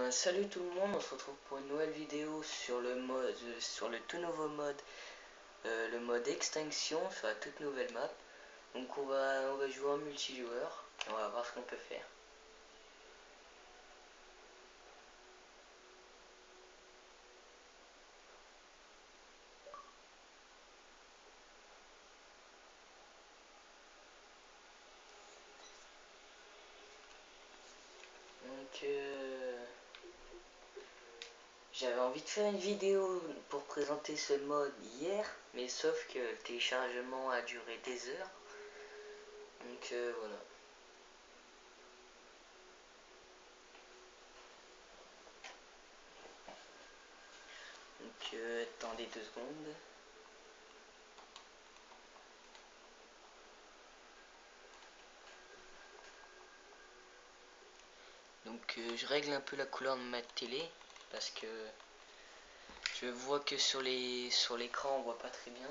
Salut tout le monde, on se retrouve pour une nouvelle vidéo sur le mode, sur le tout nouveau mode, le mode extinction sur la toute nouvelle map. Donc on va jouer en multijoueur et on va voir ce qu'on peut faire. Donc j'avais envie de faire une vidéo pour présenter ce mode hier, mais sauf que le téléchargement a duré des heures. Donc voilà. Donc attendez 2 secondes. Donc je règle un peu la couleur de ma télé parce que je vois que sur l'écran on voit pas très bien.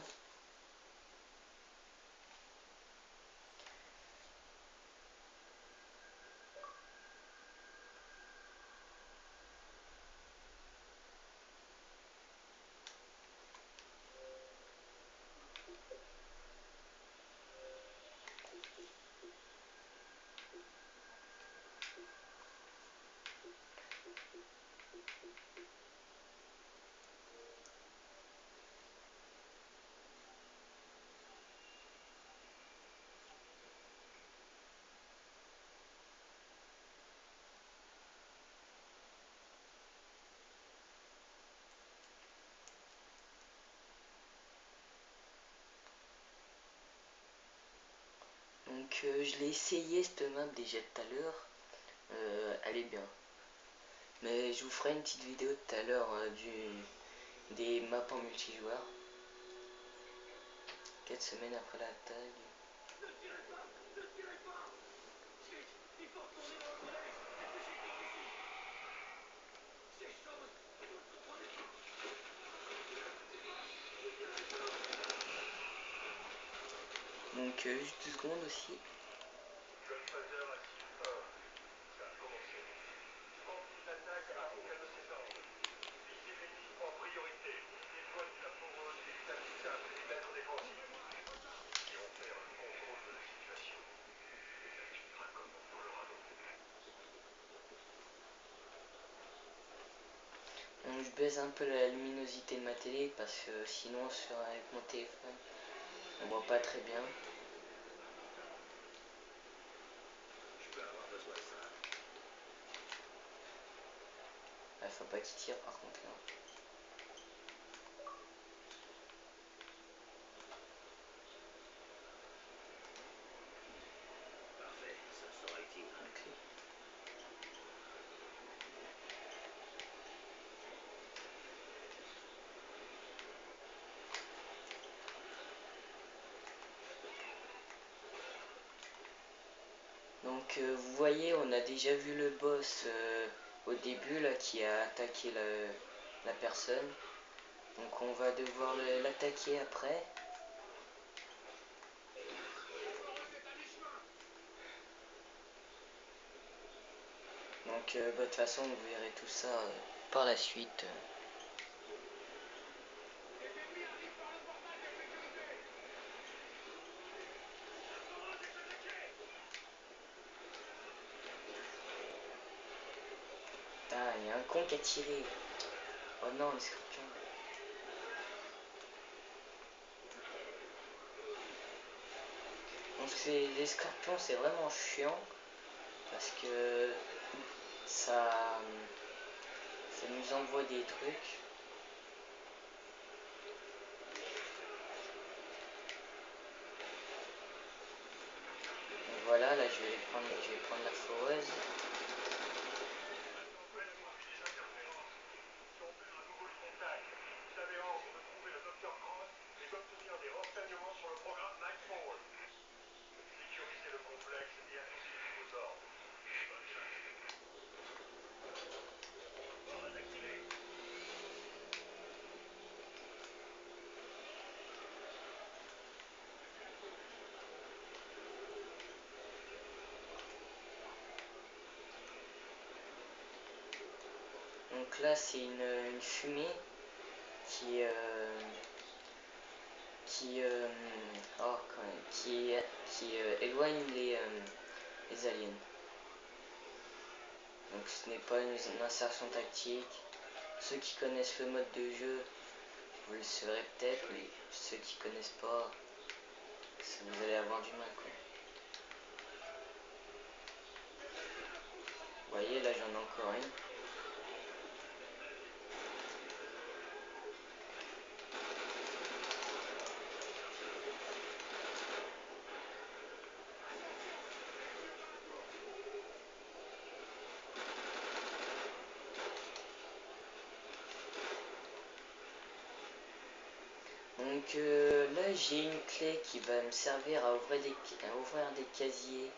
Donc je l'ai essayé cette map déjà tout à l'heure, elle est bien. Mais je vous ferai une petite vidéo tout à l'heure des maps en multijoueur. 4 semaines après la tag. Donc juste 2 secondes aussi. Donc je baisse un peu la luminosité de ma télé parce que sinon avec mon téléphone on voit pas très bien. Faut pas qu'il tire par contre là. Okay. Donc vous voyez, on a déjà vu le boss au début là qui a attaqué la personne. Donc on va devoir l'attaquer après. Donc de toute façon vous verrez tout ça par la suite. Ah, il y a un con qui a tiré. Oh non, les scorpions. Donc les scorpions c'est vraiment chiant parce que ça nous envoie des trucs. Donc voilà, là je vais prendre la foreuse. Donc là c'est une fumée qui éloigne les aliens. Donc ce n'est pas une insertion tactique. Ceux qui connaissent le mode de jeu, vous le saurez peut-être, mais ceux qui connaissent pas, vous allez avoir du mal quoi. Vous voyez là j'en ai encore une. Donc là j'ai une clé qui va me servir à ouvrir des casiers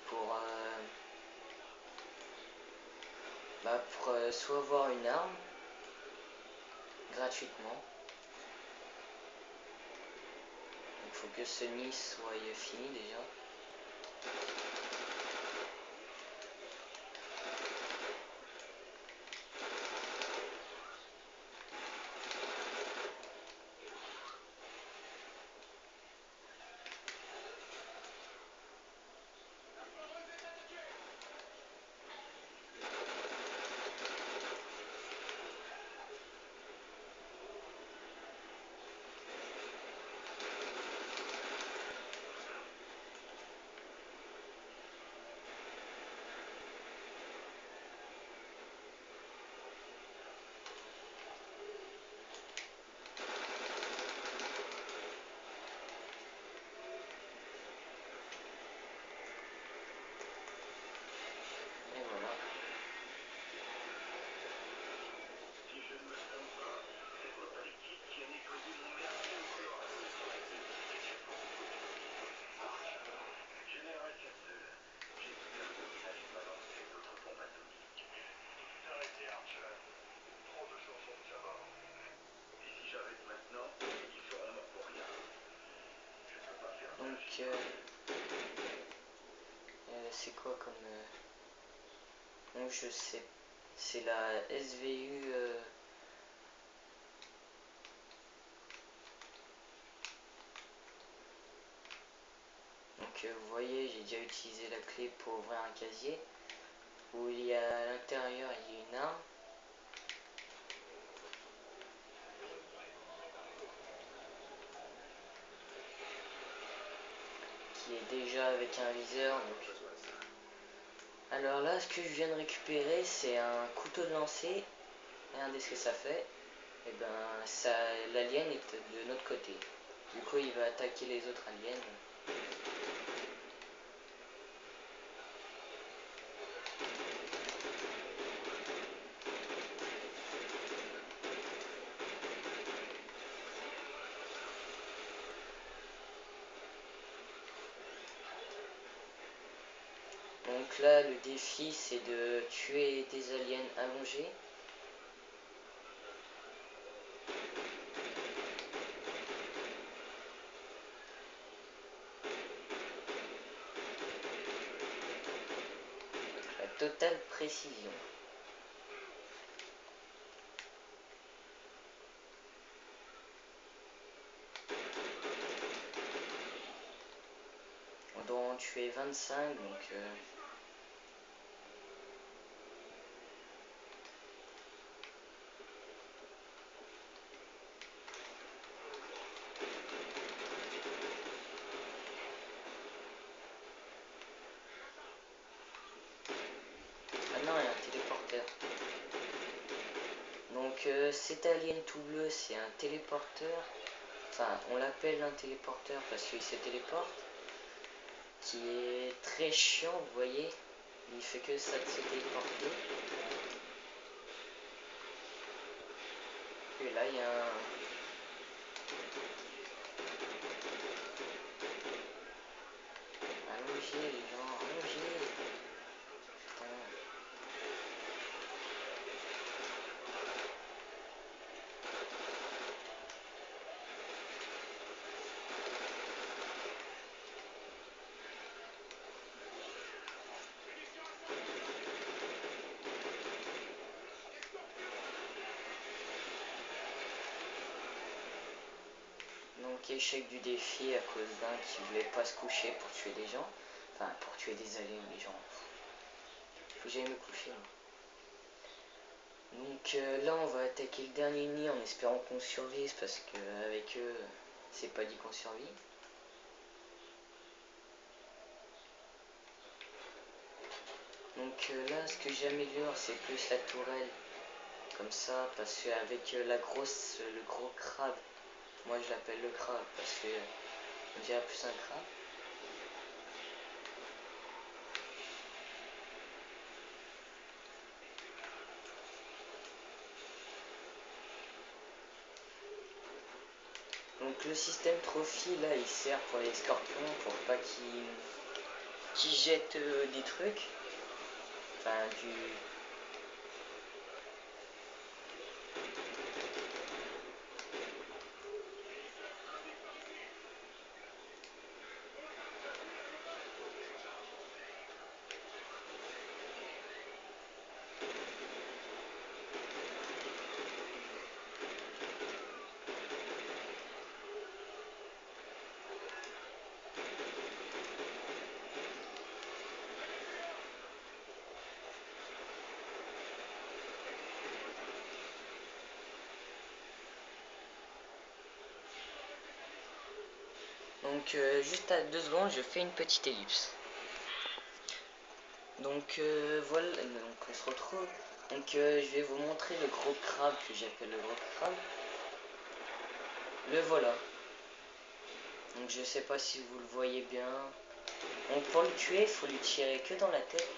pour, soit avoir une arme gratuitement. Il faut que ce nid soit fini déjà. Et voilà. Donc c'est quoi comme donc je sais, c'est la SVU donc vous voyez j'ai déjà utilisé la clé pour ouvrir un casier où il y a à l'intérieur il y a une arme qui est déjà avec un viseur. Donc alors là ce que je viens de récupérer c'est un couteau de lancer. Regardez ce que ça fait. Et ben ça, l'alien est de notre côté. Du coup il va attaquer les autres aliens. Donc là le défi c'est de tuer des aliens allongés. La totale précision. On doit en tuer 25 donc ah non il y a un téléporteur. Donc cet alien tout bleu c'est un téléporteur. Enfin on l'appelle un téléporteur parce qu'il se téléporte. Qui est très chiant vous voyez. Il fait que ça de se téléporter. Et là il y a un... Allongez les gens, allongez. Putain. Donc échec du défi à cause d'un qui voulait pas se coucher pour tuer des gens. Enfin, pour tuer des aliens, les gens. Faut jamais me coucher. Donc là, on va attaquer le dernier nid en espérant qu'on survive parce qu'avec eux, c'est pas dit qu'on survit. Donc là, ce que j'améliore, c'est plus la tourelle. Comme ça, parce qu'avec le gros crabe, moi je l'appelle le crabe parce que on dirait plus un crabe. Donc le système trophy là il sert pour les scorpions pour pas qu'ils jettent des trucs. Enfin du. Donc juste à 2 secondes je fais une petite ellipse. Donc voilà, donc on se retrouve. Donc je vais vous montrer le gros crabe que j'appelle le gros crabe. Le voilà. Donc je sais pas si vous le voyez bien. Donc pour le tuer, il faut lui tirer que dans la tête.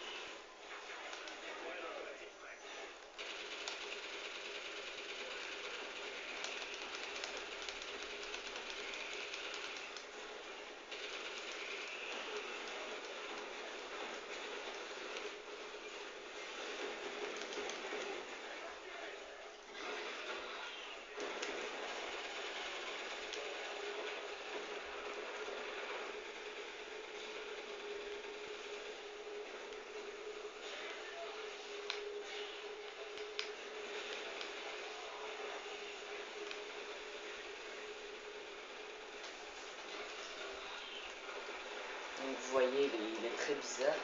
Donc vous voyez, il est très bizarre.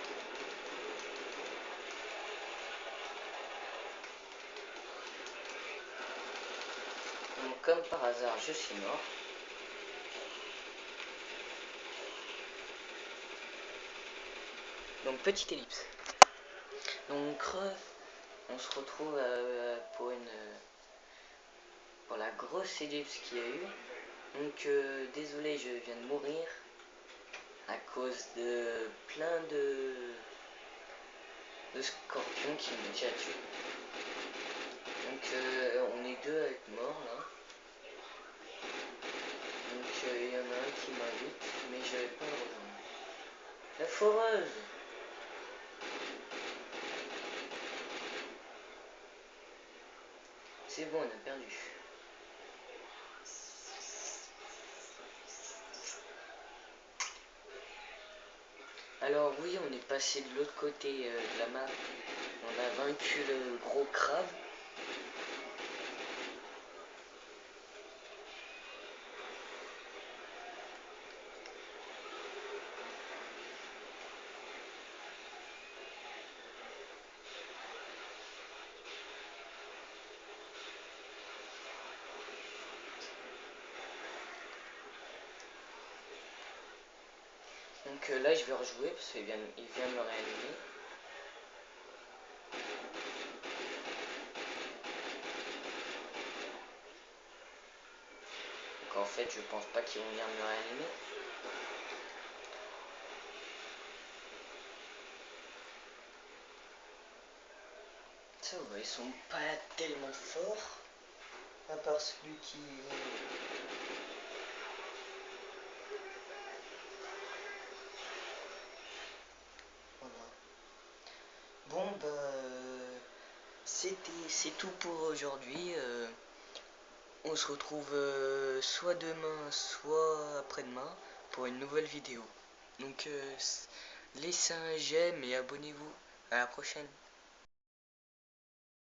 Donc comme par hasard, je suis mort. Donc petite ellipse. Donc on se retrouve pour la grosse ellipse qu'il y a eu. Donc désolé, je viens de mourir à cause de plein de scorpions qui me tirent dessus. Donc on est deux à être morts là. Donc il y en a un qui m'invite, mais je vais pas le rejoindre. La foreuse! C'est bon, on a perdu. Alors oui, on est passé de l'autre côté de la map. On a vaincu le gros crabe. Donc là, je vais rejouer parce qu'il vient de me réanimer. Donc en fait, je pense pas qu'ils vont venir me réanimer. Ça va, ils sont pas tellement forts. À part celui qui... Voilà. Bon, bah... c'est tout pour aujourd'hui. On se retrouve soit demain, soit après-demain pour une nouvelle vidéo. Donc laissez un j'aime et abonnez-vous. À la prochaine.